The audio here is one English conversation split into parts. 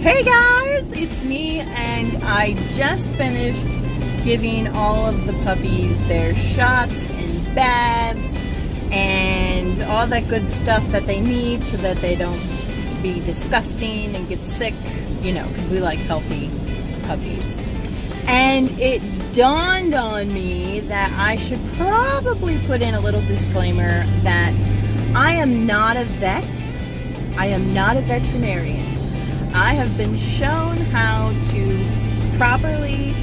Hey guys, it's me, and I just finished giving all of the puppies their shots and baths and all that good stuff that they need so that they don't be disgusting and get sick, you know, because we like healthy puppies. And it dawned on me that I should probably put in a little disclaimer that I am not a vet. I am not a veterinarian. I have been shown how to properly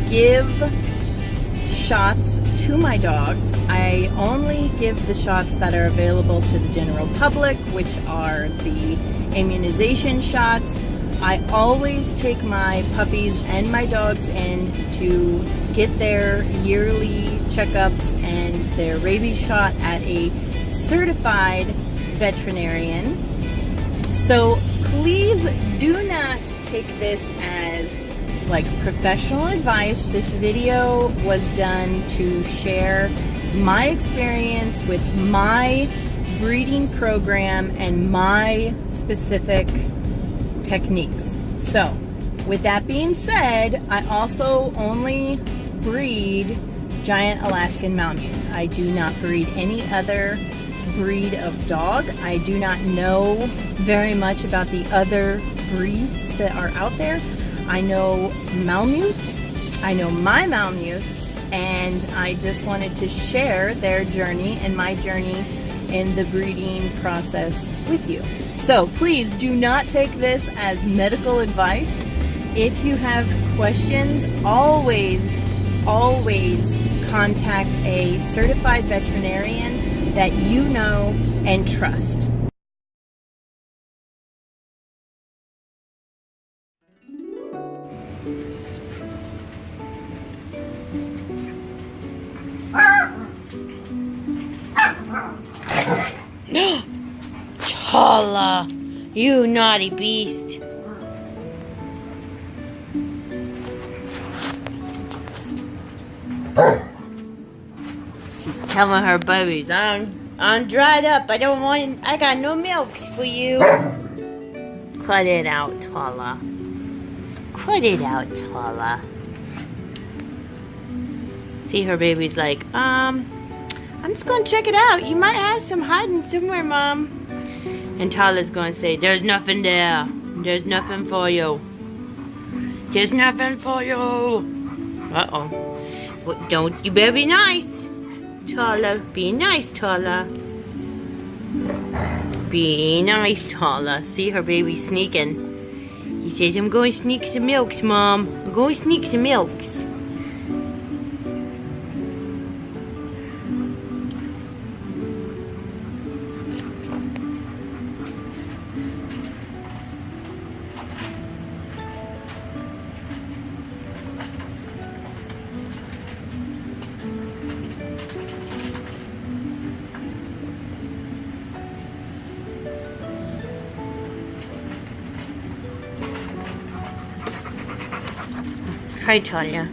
give shots to my dogs. I only give the shots that are available to the general public, which are the immunization shots. I always take my puppies and my dogs in to get their yearly checkups and their rabies shot at a certified veterinarian. So please do not take this as like professional advice. This video was done to share my experience with my breeding program and my specific techniques. So with that being said, I also only breed giant Alaskan Malamutes. I do not breed any other breed of dog. I do not know very much about the other breeds that are out there. I know Malamutes, I know my Malamutes, and I just wanted to share their journey and my journey in the breeding process with you. So please do not take this as medical advice. If you have questions, always contact a certified veterinarian that you know and trust. Tala, you naughty beast. She's telling her babies, I'm dried up. I got no milks for you. Cut it out, Tala. Cut it out, Tala. See, her baby's like, I'm just gonna check it out. You might have some hiding somewhere, Mom. And Tala's gonna say, there's nothing there. There's nothing for you. There's nothing for you. Uh-oh. Well, don't, you better be nice. Tala, be nice, Tala. Be nice, Tala. See, her baby sneaking. He says, I'm going to sneak some milks, Mom. I'm going to sneak some milks. Hi, Tanya.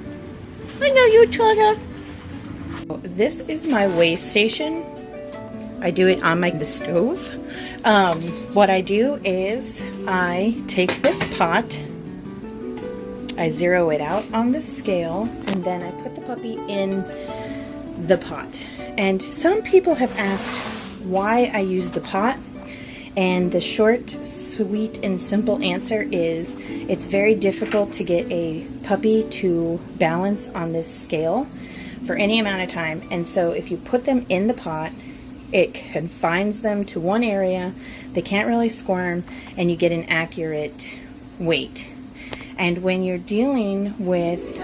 I know you, Tanya. This is my weigh station. I do it on the stove. What I do is I take this pot, I zero it out on the scale, and then I put the puppy in the pot. And some people have asked why I use the pot, and the short, sweet, and simple answer is it's very difficult to get a puppy to balance on this scale for any amount of time. And so if you put them in the pot, it confines them to one area. They can't really squirm, and you get an accurate weight. And when you're dealing with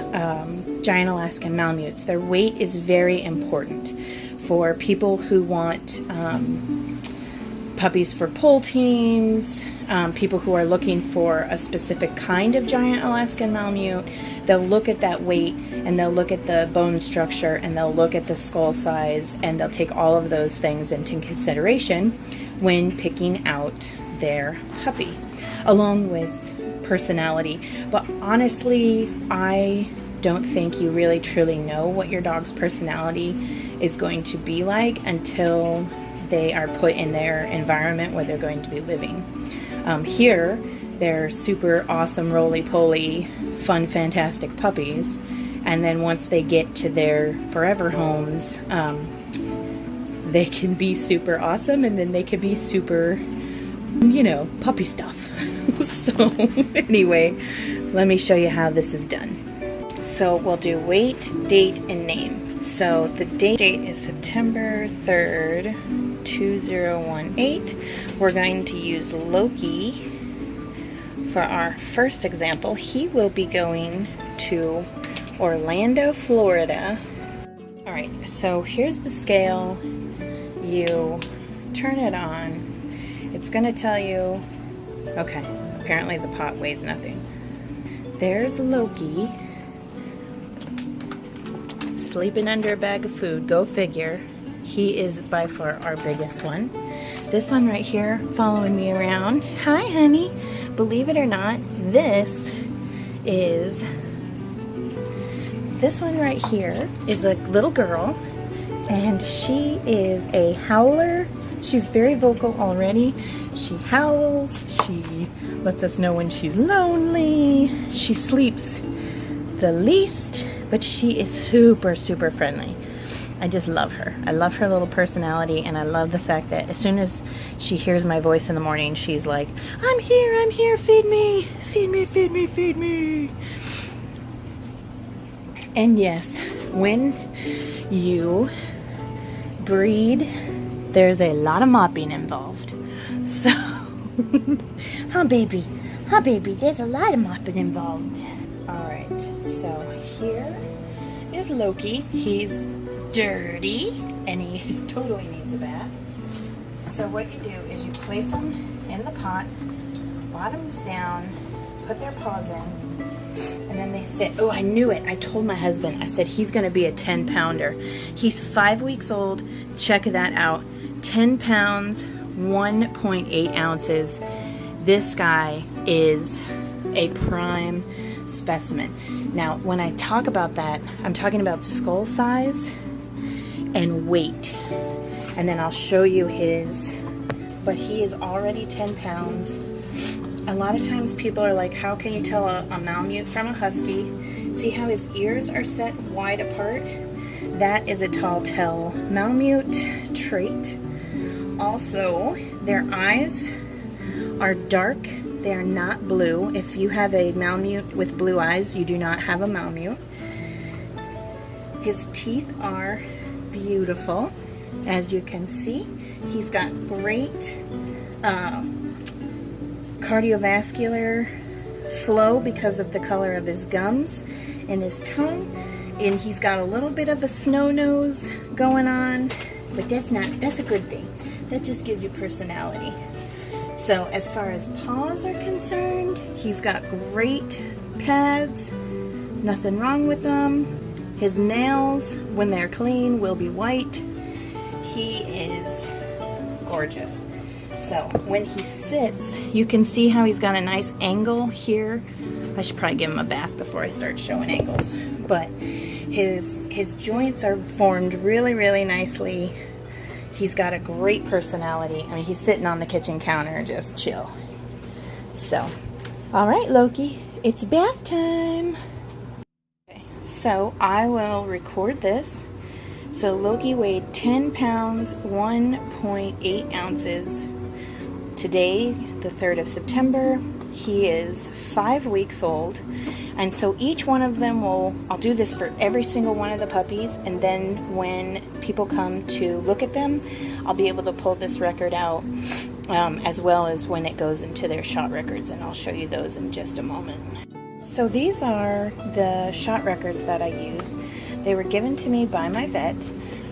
giant Alaskan Malamutes, their weight is very important for people who want puppies for pull teams, people who are looking for a specific kind of giant Alaskan Malamute. They'll look at that weight, and they'll look at the bone structure, and they'll look at the skull size, and they'll take all of those things into consideration when picking out their puppy, along with personality. But honestly, I don't think you really truly know what your dog's personality is going to be like until they are put in their environment where they're going to be living. Here, they're super awesome, roly-poly, fun, fantastic puppies. And then once they get to their forever homes, they can be super awesome, and then they can be super, you know, puppy stuff. So anyway, let me show you how this is done. So we'll do weight, date, and name. So the date is September 3rd, 2018. We're going to use Loki for our first example. He will be going to Orlando, Florida. All right, so here's the scale. You turn it on. It's gonna tell you, okay, apparently the pot weighs nothing. There's Loki sleeping under a bag of food. Go figure. He is by far our biggest one. This one right here following me around. Hi, honey. Believe it or not, this one right here is a little girl, and she is a howler. She's very vocal already. She howls. She lets us know when she's lonely. She sleeps the least, but she is super, super friendly. I just love her. I love her little personality, and I love the fact that as soon as she hears my voice in the morning, she's like, I'm here, feed me, feed me, feed me, feed me. And yes, when you breed, there's a lot of mopping involved. So, huh baby, there's a lot of mopping involved. Alright, so here is Loki. He's dirty, and he totally needs a bath. So what you do is you place them in the pot, bottoms down, put their paws in, and then they sit. Oh, I knew it. I told my husband. I said he's going to be a 10-pounder. He's 5 weeks old. Check that out. 10 pounds, 1.8 ounces. This guy is a prime specimen. Now, when I talk about that, I'm talking about skull size and weight. And then I'll show you his, but he is already 10 pounds. A lot of times people are like, how can you tell a Malamute from a Husky? See how his ears are set wide apart? That is a tall tale Malamute trait. Also, their eyes are dark. They are not blue. If you have a Malamute with blue eyes, you do not have a Malamute. His teeth are beautiful. As you can see, he's got great cardiovascular flow because of the color of his gums and his tongue, and he's got a little bit of a snow nose going on, but that's a good thing. That just gives you personality. So as far as paws are concerned, he's got great pads, nothing wrong with them. His nails, when they're clean, will be white. He is gorgeous. So when he sits, you can see how he's got a nice angle here. I should probably give him a bath before I start showing angles. But his joints are formed really, really nicely. He's got a great personality. I mean, he's sitting on the kitchen counter, just chill. So, all right, Loki, it's bath time. Okay, so I will record this. So Loki weighed 10 pounds, 1.8 ounces. Today, the 3rd of September, he is 5 weeks old. And so each one of them I'll do this for every single one of the puppies, and then when people come to look at them, I'll be able to pull this record out, as well as when it goes into their shot records, and I'll show you those in just a moment. So these are the shot records that I use. They were given to me by my vet.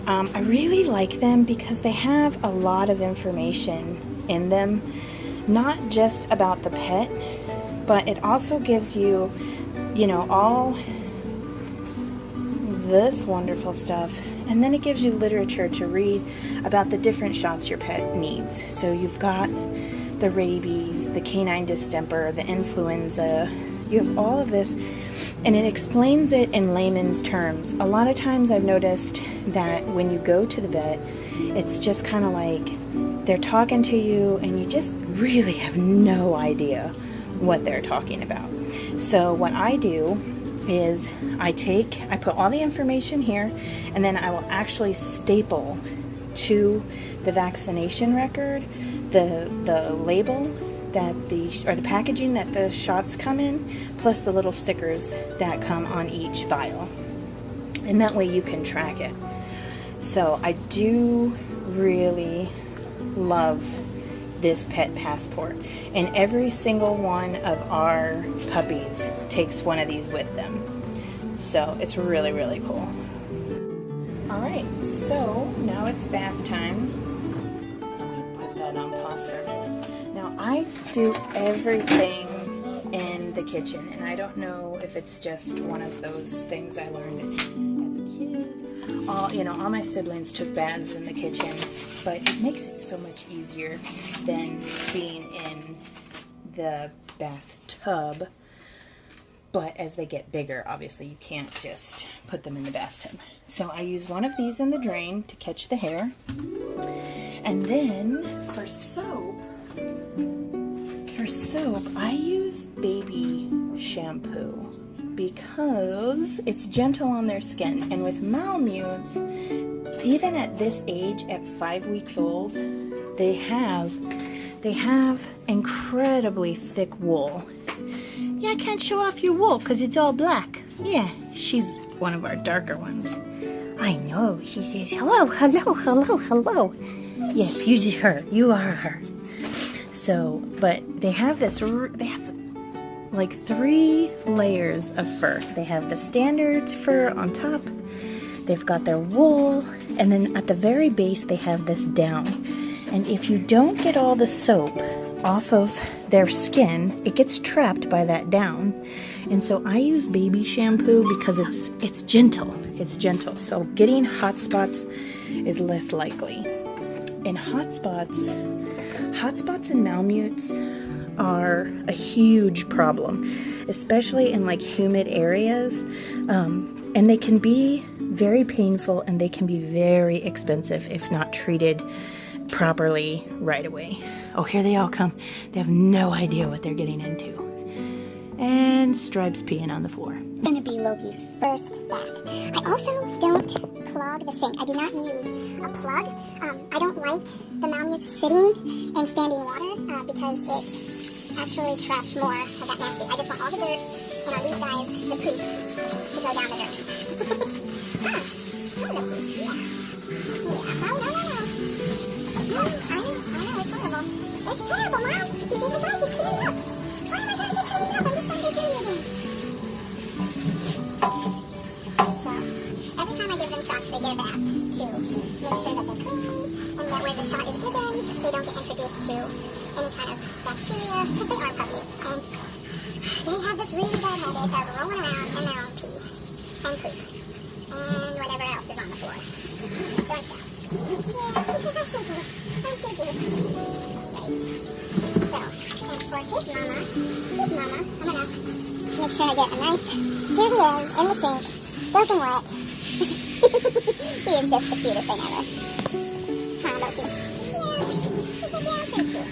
I really like them because they have a lot of information in them, not just about the pet, but it also gives you, you know, all this wonderful stuff, and then it gives you literature to read about the different shots your pet needs. So you've got the rabies, the canine distemper, the influenza. You have all of this, and it explains it in layman's terms. A lot of times I've noticed that when you go to the vet, it's just kind of like they're talking to you and you just really have no idea what they're talking about. So what I do is I put all the information here, and then I will actually staple to the vaccination record the label that the packaging that the shots come in, plus the little stickers that come on each vial, and that way you can track it. So I do really love this pet passport, and every single one of our puppies takes one of these with them. So it's really, really cool. Alright, so now it's bath time. I'm going to put that on pause for a minute. Now I do everything in the kitchen, and I don't know if it's just one of those things I learned as a kid. All my siblings took baths in the kitchen, but it makes it so much easier than being in the bathtub. But as they get bigger, obviously you can't just put them in the bathtub. So I use one of these in the drain to catch the hair. And then for soap, I use baby shampoo because it's gentle on their skin. And with Malamutes, even at this age, at 5 weeks old, they have incredibly thick wool. Yeah, I can't show off your wool because it's all black. Yeah, she's one of our darker ones. I know. She says, hello, hello, hello, hello. Yes, you are her. You are her. So, but they have like 3 layers of fur. They have the standard fur on top. They've got their wool. And then at the very base, they have this down. And if you don't get all the soap off of their skin, it gets trapped by that down. And so I use baby shampoo because it's gentle. It's gentle. So getting hot spots is less likely. And hot spots in Malamutes are a huge problem, especially in like humid areas. And they can be very painful, and they can be very expensive if not treated properly right away. Oh, here they all come. They have no idea what they're getting into. And Stripes peeing on the floor. Gonna be Loki's first bath. I also don't clog the sink. I do not use a plug. I don't like the Malamutes sitting and standing water because it actually traps more of that nasty. I just want all the dirt and all these guys, the poop, to go down the dirt. Hello. Yeah. No, I know, it's horrible. It's terrible, Mom. He's in the bag, he's cleaning up. Why am I going to get cleaned up? I'm just going to get dirty again. So, every time I give them shots, they get a bath to make sure that they're clean, and that when the shot is given, they don't get introduced to any kind of bacteria, because they are puppies. And they have this really bad habit of rolling around in their own pee and poop and whatever else is on the floor. Don't you? Yeah, because I should do. Right. So, and for his mama, I'm gonna make sure I get a nice, here he is, in the sink, soaking wet. He is just the cutest thing ever. Huh, Loki? Yeah, he's pretty cute.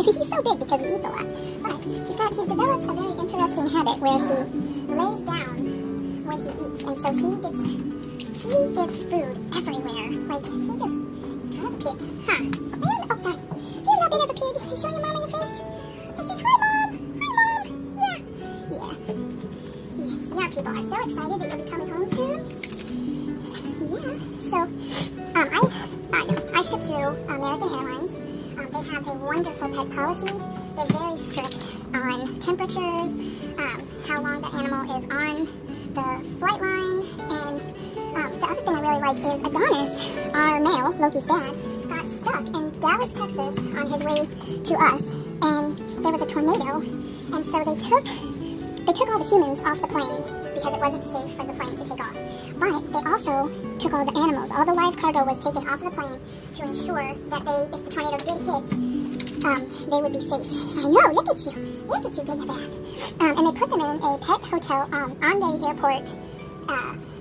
He's so big because he eats a lot, but he's developed a very interesting habit where he lays down when he eats, and so he gets food everywhere. Like, he's kind of a pig. Huh. Oh, sorry. You're a little bit of a pig. You showing your mama your face? It's just, hi, Mom. Hi, Mom. Yeah. Yes, your people are so excited that you'll be coming home soon. Yeah. So, I ship through American Airlines. They have a wonderful pet policy. They're very strict on temperatures, how long the animal is on the flight line. And the other thing I really like is Adonis, our male, Loki's dad, got stuck in Dallas, Texas on his way to us, and there was a tornado, and so they took all the humans off the plane because it wasn't safe for the plane to take off. But they also took all the animals. All the live cargo was taken off the plane to ensure that if the tornado did hit, they would be safe. I know, look at you getting a bath. And they put them in a pet hotel on the airport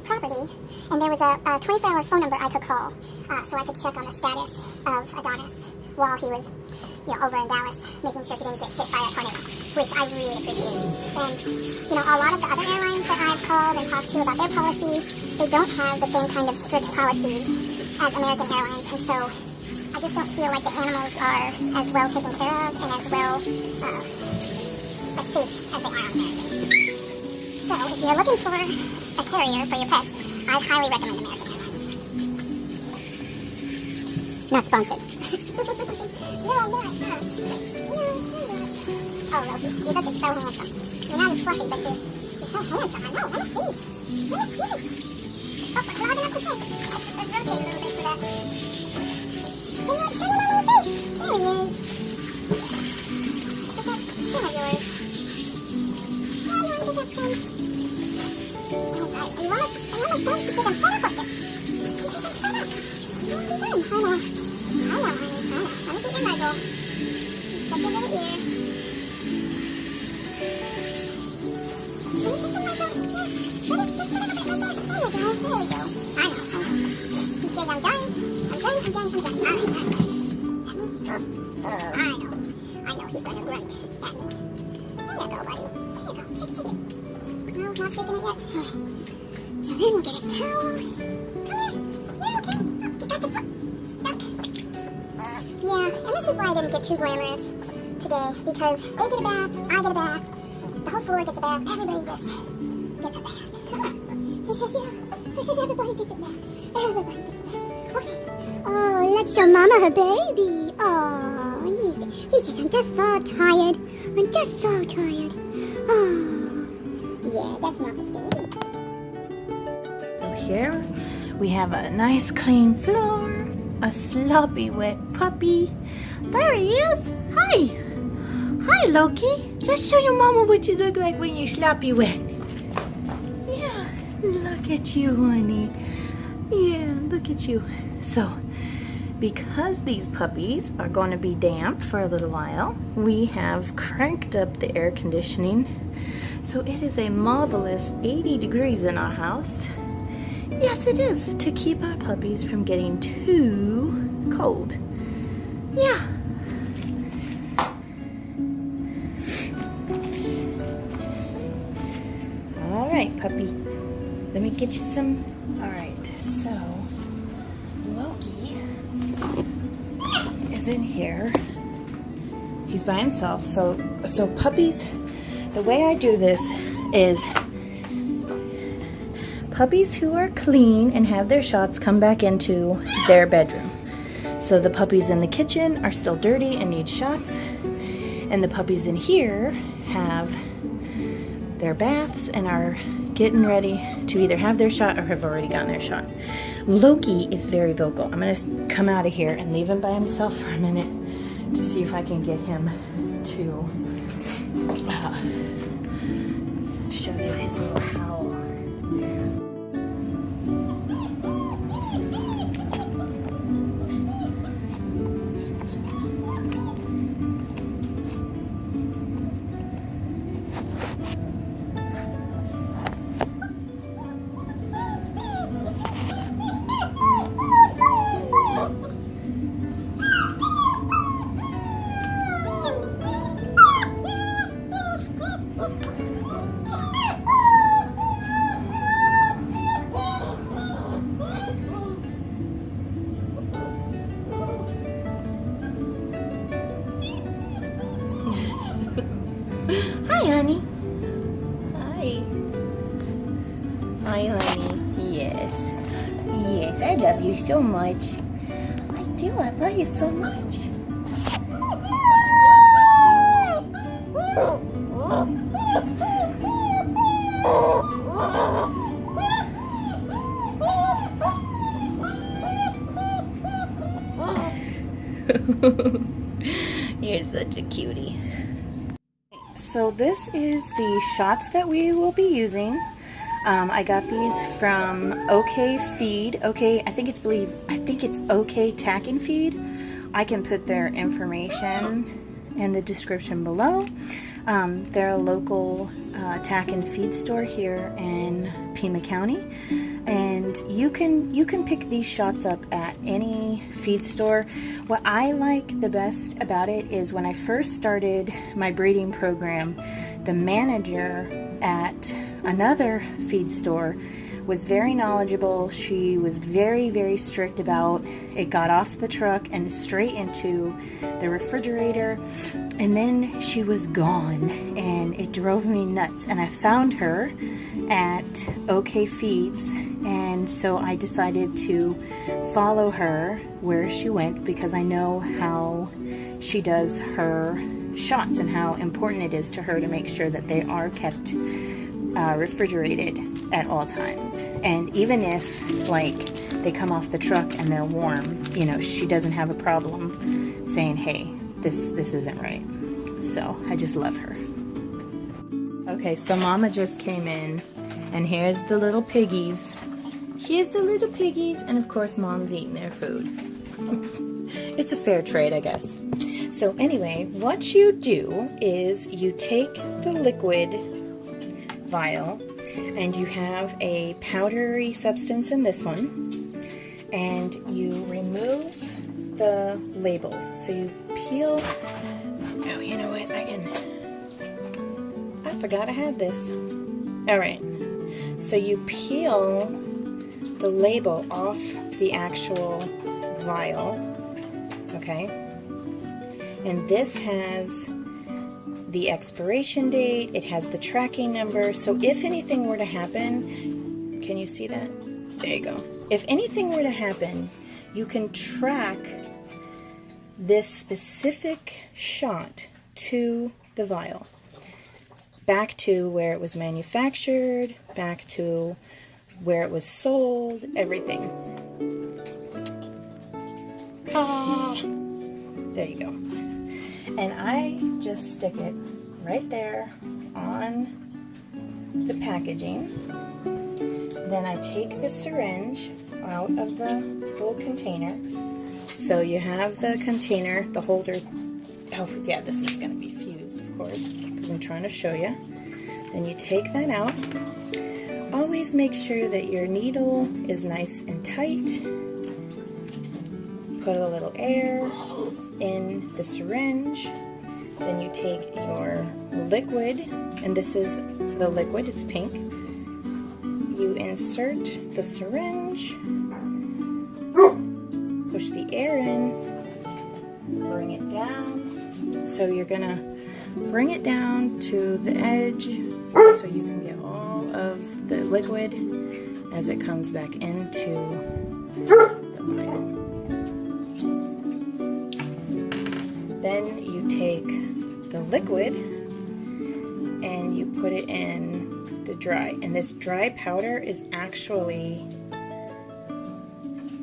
property, and there was a 24-hour phone number I could call, so I could check on the status of Adonis while he was, over in Dallas, making sure he didn't get hit by a tornado, which I really appreciate. And, a lot of the other airlines that I've called and talked to about their policies, they don't have the same kind of strict policies as American Airlines, and so I just don't feel like the animals are as well taken care of and as well as safe as they are on American. So if you're looking for a carrier for your pets, I highly recommend American Airlines. Not sponsored. No. Oh, Loki, you look so handsome. You're not as fluffy, but you're so handsome. I know, let me see. Oh, loud enough to think. Let's rotate a little bit so that... Can you show your mama your face? There he is. Look at that chin of yours. Oh, you want to get that chin? That's right. And Mama's done because I'm fed up with it. Because I'm fed up. You want to be done? I know, honey. Let me get your muzzle. Check your little ear. Can you get your muzzle? Yeah. Just a little bit right there. There we go. I know. He says, I'm done. All right. Let me. I know. He's going to grunt at me. There you go, buddy. There you go. Shake it. No, not shaking it yet. All right. So then we'll get his towel. Come here. You're okay. Oh, you got your foot stuck. Yeah, and this is why I didn't get too glamorous today, because they get a bath, I get a bath, the whole floor gets a bath, everybody just gets a bath. Come on. He says, yeah. He says everybody gets a bath. Everybody gets a bath. Okay. Oh, let's show Mama her baby. Oh, he says, I'm just so tired. Oh, yeah, that's Mama's baby. So here we have a nice clean floor, a sloppy wet puppy. There he is. Hi, Loki. Let's show your mama what you look like when you're sloppy wet. Yeah, look at you, honey. Yeah, look at you. So, because these puppies are going to be damp for a little while, we have cranked up the air conditioning. So it is a marvelous 80 degrees in our house. Yes, it is, to keep our puppies from getting too cold. Yeah. All right, puppy. Let me get you some. All right, so Loki is in here. He's by himself. So puppies, the way I do this is puppies who are clean and have their shots come back into their bedroom. So the puppies in the kitchen are still dirty and need shots, and the puppies in here have their baths and are getting ready to either have their shot or have already gotten their shot. Loki is very vocal. I'm going to come out of here and leave him by himself for a minute to see if I can get him to show you his little howl. Hi, honey. Hi. Hi, honey. Yes. Yes, I love you so much. I do. I love you so much. You're such a cutie. So this is the shots that we will be using. I got these from OK Feed. OK, I think it's OK Tack and Feed. I can put their information in the description below. They're a local tack and feed store here in Pima County, and you can pick these shots up at any feed store. What I like the best about it is when I first started my breeding program, the manager at another feed store was very knowledgeable. She was very, very strict about it. Got off the truck and straight into the refrigerator, and then she was gone, and it drove me nuts. And I found her at OK Feeds, and so I decided to follow her where she went because I know how she does her shots and how important it is to her to make sure that they are kept refrigerated at all times. And even if like they come off the truck and they're warm, you know, she doesn't have a problem saying, hey, this isn't right. So I just love her. Okay, so Mama just came in, and here's the little piggies. Here's the little piggies, and of course Mom's eating their food. It's a fair trade, I guess. So anyway, what you do is you take the liquid vial, and you have a powdery substance in this one, and you remove the labels. So you peel, oh, you know what, I forgot I had this. Alright, so you peel the label off the actual vial, okay, and this has the expiration date, it has the tracking number, so if anything were to happen, can you see that? There you go. If anything were to happen, you can track this specific shot to the vial, back to where it was manufactured, back to where it was sold, everything. Ah, there you go. And I just stick it right there on the packaging. Then I take the syringe out of the little container. So you have the container, the holder. Oh yeah, this is going to be fused, of course, because I'm trying to show you. Then you take that out. Always make sure that your needle is nice and tight. Put a little air in the syringe. Then you take your liquid, and this is the liquid, it's pink. You insert the syringe, push the air in, bring it down. So you're gonna bring it down to the edge so you can get all of the liquid as it comes back into the vial. Then you take the liquid and you put it in the dry. And this dry powder is actually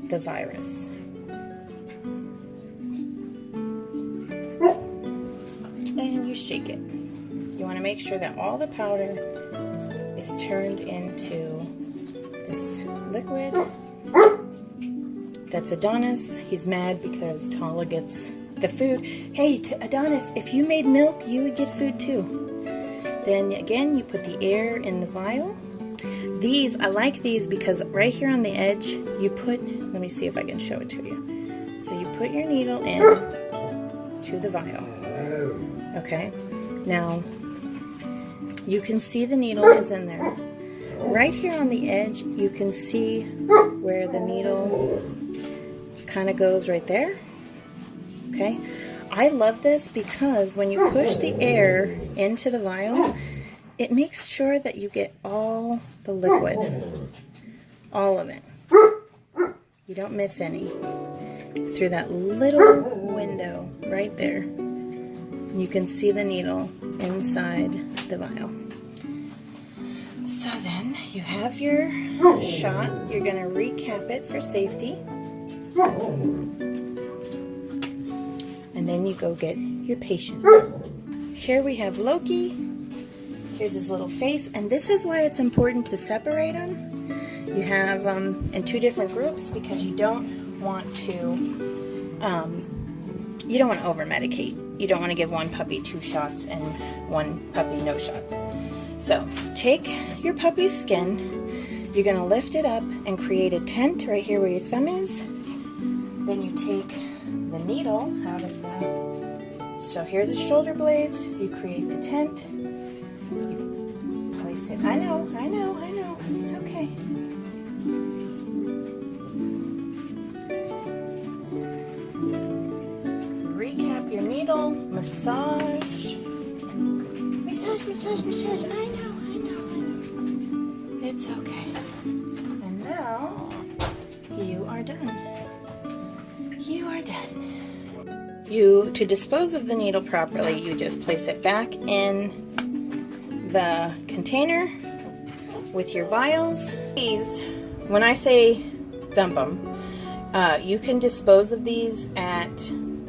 the virus. And you shake it. You want to make sure that all the powder is turned into this liquid. That's Adonis. He's mad because Tala gets the food. Hey, Adonis, if you made milk, you would get food too. Then again, you put the air in the vial. These, I like these because right here on the edge, you put, let me see if I can show it to you. So you put your needle in to the vial. Okay, now you can see the needle is in there. Right here on the edge, you can see where the needle kind of goes right there. Okay, I love this because when you push the air into the vial, it makes sure that you get all the liquid, all of it. You don't miss any through that little window right there. You can see the needle inside the vial. then you have your shot. You're going to recap it for safety. And then you go get your patient. Here we have Loki. Here's his little face. And this is why it's important to separate them. You have them in 2 different groups because you don't want to over-medicate. You don't want to give one puppy 2 shots and one puppy no shots. So take your puppy's skin, you're going to lift it up and create a tent right here where your thumb is. Then you take the needle out of the, so here's the shoulder blades, you create the tent, you place it, I know, it's okay. Recap your needle, massage, I know. It's okay. And now, you are done. To dispose of the needle properly, you just place it back in the container with your vials. These, when I say dump them, you can dispose of these at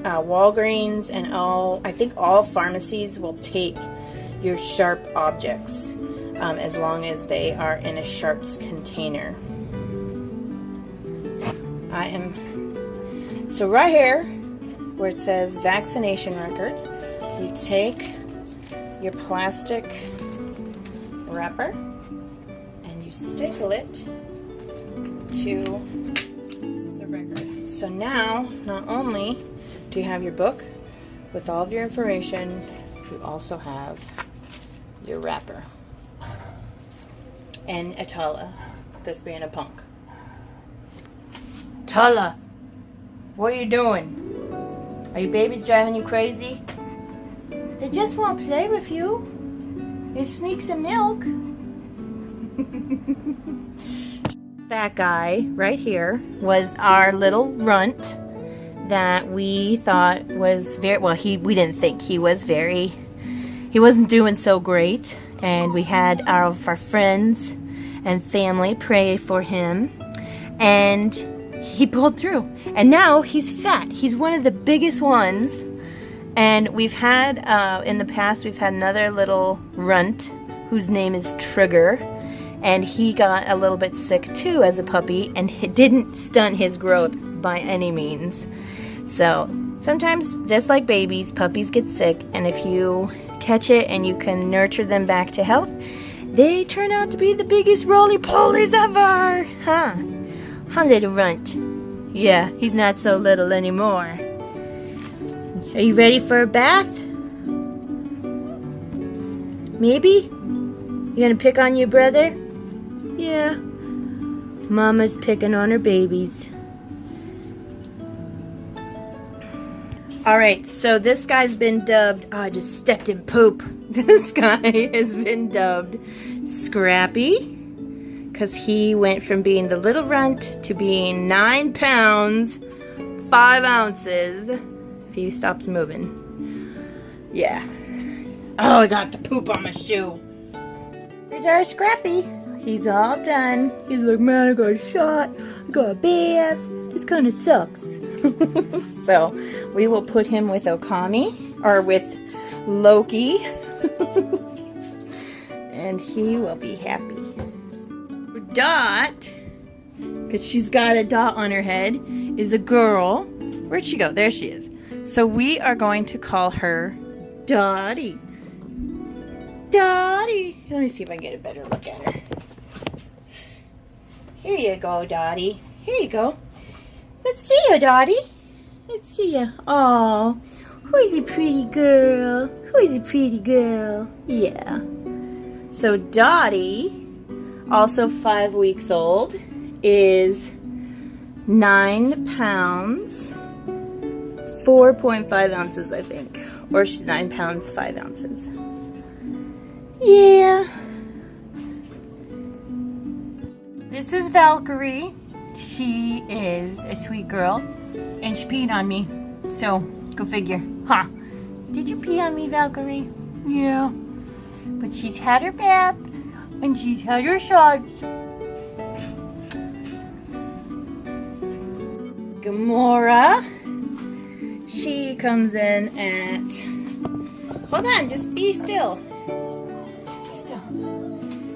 Walgreens and I think all pharmacies will take your sharp objects as long as they are in a sharps container. So right here where it says vaccination record, you take your plastic wrapper and you staple it to the record. So now not only do you have your book with all of your information, you also have your wrapper. And Atala, this being a punk. Tala, what are you doing? Are your babies driving you crazy? They just won't play with you. You sneak some milk. That guy right here was our little runt that we thought was very, well, we didn't think he wasn't doing so great. And we had our friends and family pray for him. And he pulled through. And now he's fat. He's one of the biggest ones. And we've had, in the past, we've had another little runt whose name is Trigger. And he got a little bit sick too as a puppy. And it didn't stunt his growth by any means. So sometimes, just like babies, puppies get sick. And if you catch it and you can nurture them back to health, they turn out to be the biggest roly-polies ever. Huh, little runt. Yeah, he's not so little anymore. Are you ready for a bath? Maybe? You gonna pick on your brother? Yeah. Mama's picking on her babies. Alright, so this guy's been dubbed, oh, I just stepped in poop. This guy has been dubbed Scrappy because he went from being the little runt to being 9 pounds, 5 ounces if he stops moving. Yeah. Oh, I got the poop on my shoe. Here's our Scrappy. He's all done. He's like, man, I got a shot, I got a bath. This kind of sucks. So we will put him with Okami or with Loki and he will be happy. Dot, because she's got a dot on her head, is a girl. Where'd she go? There she is. So we are going to call her Dottie. Dottie. Let me see if I can get a better look at her. Here you go, Dottie. Here you go. Let's see you, Dottie. Let's see you. Oh, who's a pretty girl? Who's a pretty girl? Yeah. So Dottie, also 5 weeks old, is 9 pounds, 4.5 ounces, I think. Or she's 9 pounds, 5 ounces. Yeah. This is Valkyrie. She is a sweet girl, and she peed on me. So, go figure. Huh. Did you pee on me, Valkyrie? Yeah. But she's had her bath. And she's had her shots. Gamora. She comes in at... Hold on, just be still. Be still.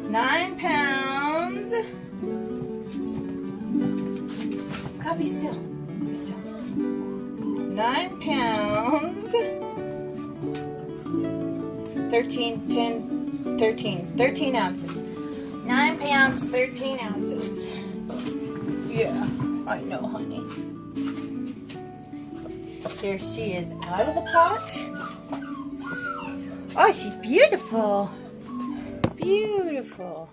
9 pounds. God, be still. Be still. 9 pounds. 13 ounces. 9 pounds, 13 ounces. Yeah, I know, honey. Here she is out of the pot. Oh, she's beautiful. Beautiful.